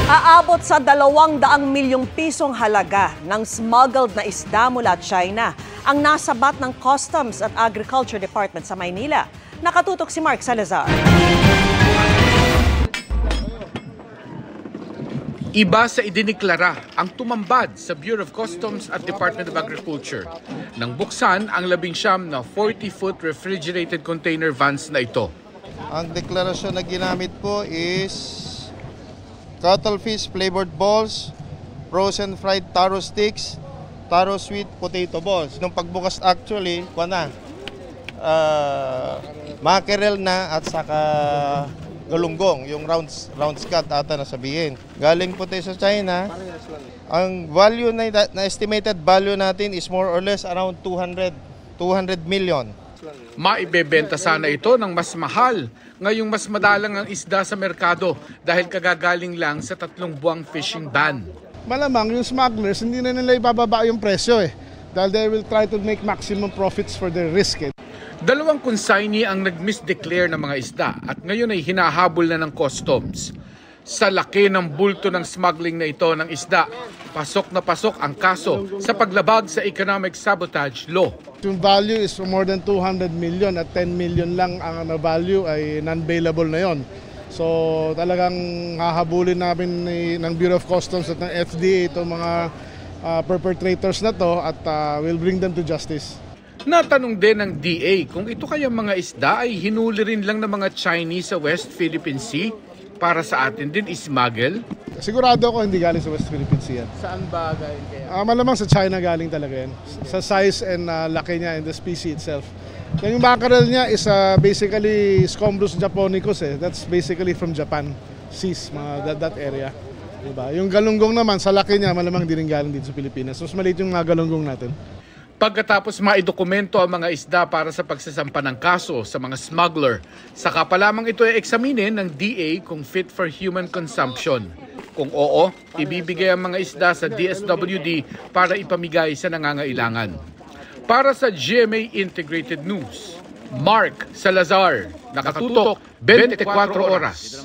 Aabot sa 200 milyong pisong halaga ng smuggled na isda mula China ang nasabat ng Customs at Agriculture Department sa Maynila. Nakatutok si Mark Salazar. Iba sa idiniklara ang tumambad sa Bureau of Customs at Department of Agriculture nang buksan ang 19 na 40-foot refrigerated container vans na ito. Ang deklarasyon na ginamit po is cuttlefish flavored balls, frozen fried taro sticks, taro sweet potato balls. Nung pagbukas actually, mackerel na at saka galunggong, yung round scat ata na sabihin. Galing po tayo sa China. Ang value na estimated value natin is more or less around 200 million. Maibebenta sana ito ng mas mahal ngayong mas madalang ang isda sa merkado dahil kagagaling lang sa 3 buwang fishing ban. Malamang yung smugglers hindi na nila ibababa yung presyo dahil they will try to make maximum profits for their risk. 2 consignee ang nag-misdeclare ng mga isda at ngayon ay hinahabol na ng customs. Sa laki ng bulto ng smuggling na ito ng isda, pasok na pasok ang kaso sa paglabag sa economic sabotage law. Yung value is more than 200 million at 10 million lang ang value ay non-bailable na yon. So talagang hahabulin namin ng Bureau of Customs at ng FDA itong mga perpetrators na to at we'll bring them to justice. Natanong din ng DA kung ito kayang mga isda ay hinuli rin lang ng mga Chinese sa West Philippine Sea para sa atin din ismuggle. Sigurado ako hindi galing sa West Philippine Sea yan. Saan ba galing kaya? Malamang sa China galing talaga yan. Sa size and laki niya and the species itself. Yung mackerel niya is basically Scombrus japonicus That's basically from Japan. Seas, that area. Diba? Yung galunggong naman, sa laki niya, malamang di rin galing dito sa Pilipinas. Mas maliit yung mga galunggong natin. Pagkatapos maidokumento ang mga isda para sa pagsasampa ng kaso sa mga smuggler, saka pa lamang ito ay eksaminin ng DA kung fit for human consumption. Kung oo, ibibigay ang mga isda sa DSWD para ipamigay sa nangangailangan. Para sa GMA Integrated News, Mark Salazar, nakatutok 24 oras.